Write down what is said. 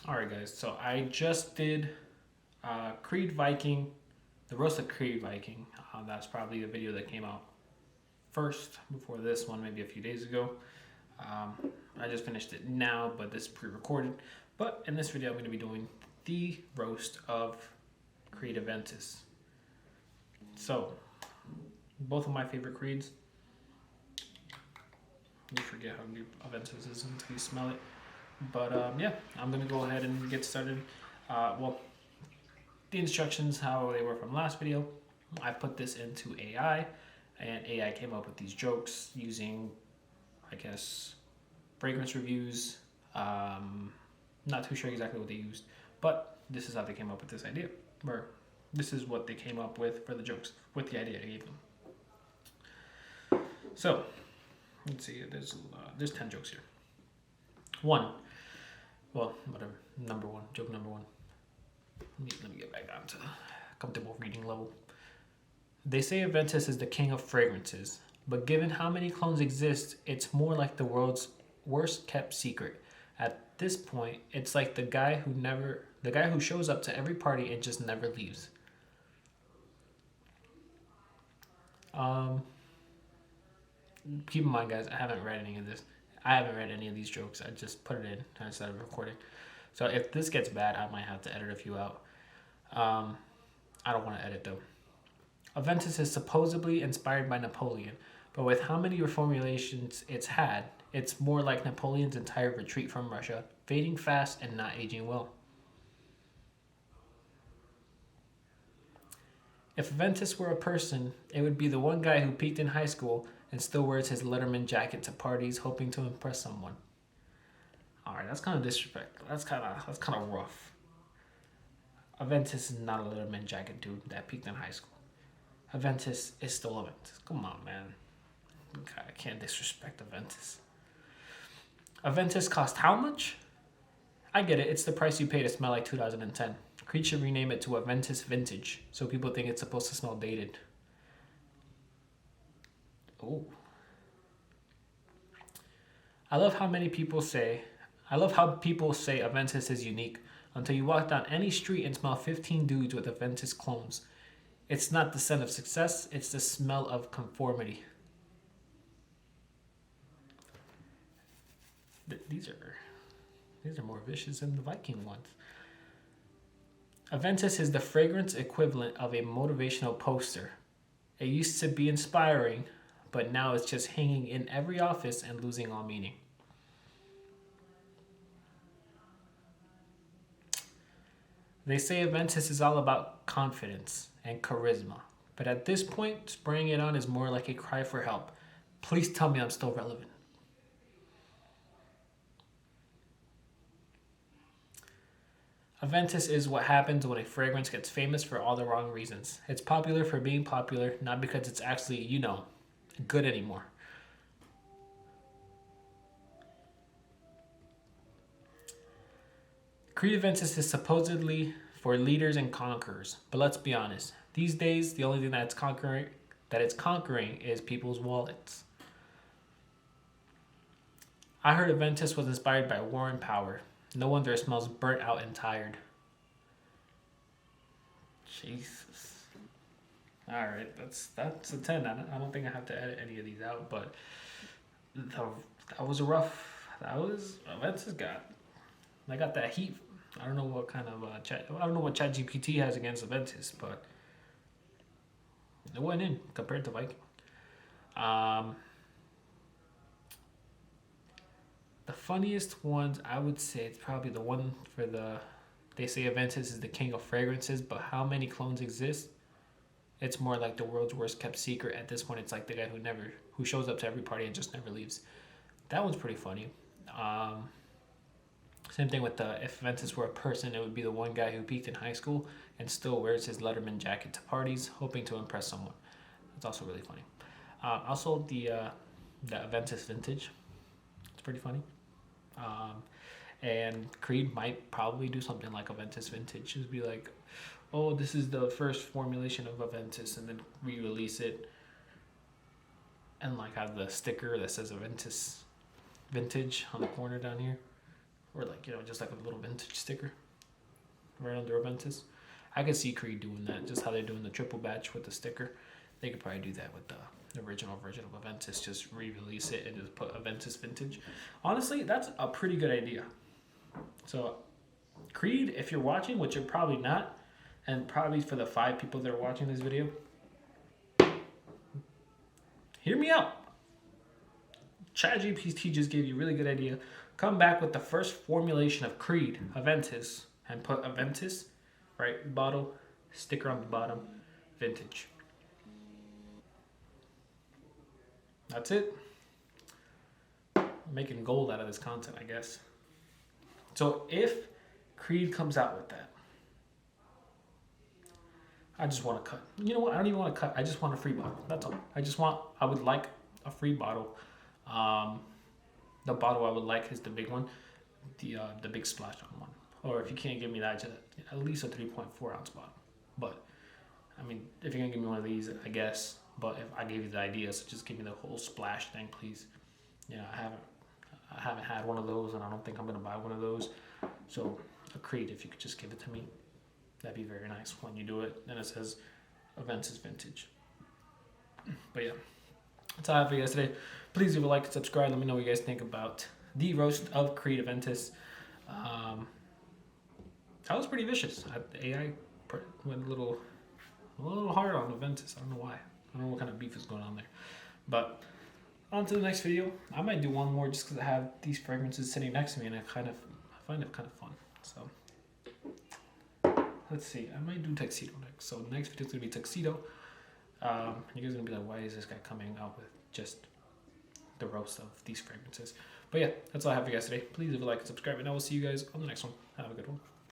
Alright guys, so I just did Creed Viking, the roast of Creed Viking. That's probably the video that came out first before this one, maybe a few days ago. I just finished it now, but this is pre-recorded. But in this video I'm going to be doing the roast of Creed Aventus. So, both of my favorite Creeds. You forget how good Aventus is until you smell it. But yeah, I'm going to go ahead and get started. The instructions, how they were from last video, I put this into AI, and AI came up with these jokes using, I guess, fragrance reviews. Not too sure exactly what they used, but this is how they came up with this idea. Or this is what they came up with for the jokes, with the idea I gave them. So, let's see, there's 10 jokes here. Number one, joke number one. Let me get back down to comfortable reading level. They say Aventus is the king of fragrances, but given how many clones exist, it's more like the world's worst kept secret. At this point, it's like the guy who shows up to every party and just never leaves. Keep in mind, guys, I haven't read any of this. I haven't read any of these jokes. I just put it in instead of recording. So if this gets bad, I might have to edit a few out. I don't want to edit though. Aventus is supposedly inspired by Napoleon, but with how many reformulations it's had, it's more like Napoleon's entire retreat from Russia, fading fast and not aging well. If Aventus were a person, it would be the one guy who peaked in high school and still wears his Letterman jacket to parties, hoping to impress someone. All right, that's kind of disrespectful. That's kind of rough. Aventus is not a Letterman jacket dude that peaked in high school. Aventus is still Aventus. Come on, man. I can't disrespect Aventus. Aventus cost how much? I get it. It's the price you pay to smell like 2010. Creed should rename it to Aventus Vintage so people think it's supposed to smell dated. Oh. I love how people say Aventus is unique until you walk down any street and smell 15 dudes with Aventus clones. It's not the scent of success, it's the smell of conformity. These are more vicious than the Viking ones. Aventus is the fragrance equivalent of a motivational poster. It used to be inspiring, but now it's just hanging in every office and losing all meaning. They say Aventus is all about confidence and charisma, but at this point, spraying it on is more like a cry for help. Please tell me I'm still relevant. Aventus is what happens when a fragrance gets famous for all the wrong reasons. It's popular for being popular, not because it's actually, good anymore. Creed Aventus is supposedly for leaders and conquerors, but let's be honest. These days, the only thing that it's conquering is people's wallets. I heard Aventus was inspired by war and power. No wonder it smells burnt out and tired. Jesus. All right, that's a 10. I don't think I have to edit any of these out, but that was rough. Aventus I got that heat. I don't know what kind of I don't know what ChatGPT has against Aventus, but it went in compared to Viking. The funniest ones, I would say, it's probably the one for they say Aventus is the king of fragrances, but how many clones exist? It's more like the world's worst kept secret. At this point, it's like the guy who shows up to every party and just never leaves. That one's pretty funny. Same thing with if Aventus were a person, it would be the one guy who peaked in high school and still wears his Letterman jacket to parties, hoping to impress someone. It's also really funny. Also, the Aventus Vintage. It's pretty funny. And Creed might probably do something like Aventus Vintage. Just be like, oh, this is the first formulation of Aventus, and then re-release it. And have the sticker that says Aventus Vintage on the corner down here. or like, you know, just like a little vintage sticker right under Aventus. I could see Creed doing that, just how they're doing the triple batch with the sticker. They could probably do that with the original version of Aventus, just re-release it and just put Aventus Vintage. Honestly, that's a pretty good idea. So, Creed, if you're watching, which you're probably not, and probably for the 5 people that are watching this video, hear me out. ChatGPT just gave you a really good idea. Come back with the first formulation of Creed, Aventus, and put Aventus, right, bottle, sticker on the bottom, vintage. That's it. I'm making gold out of this content, I guess. So if Creed comes out with that, I just want to cut. You know what? I don't even want to cut. I just want a free bottle. That's all. I would like a free bottle. The bottle I would like is the big one, the big splash on one. Or if you can't give me that, just at least a 3.4 ounce bottle. But I mean, if you're gonna give me one of these, I guess. But if I gave you the idea, so just give me the whole splash thing, please. You know, I haven't had one of those, and I don't think I'm gonna buy one of those. So a Creed, if you could just give it to me, that'd be very nice when you do it. Then it says Aventus Vintage. But yeah, that's all I have for you guys today. Please leave a like and subscribe. Let me know what you guys think about the roast of Creed Aventus. That was pretty vicious. The AI went a little hard on Aventus. I don't know why. I don't know what kind of beef is going on there. But on to the next video. I might do one more just because I have these fragrances sitting next to me and I find it kind of fun. So let's see. I might do Tuxedo next. So the next video is going to be Tuxedo. You guys are going to be like, why is this guy coming out with just the roast of these fragrances? But yeah, that's all I have for you guys today. Please leave a like and subscribe, and I will see you guys on the next one. Have a good one.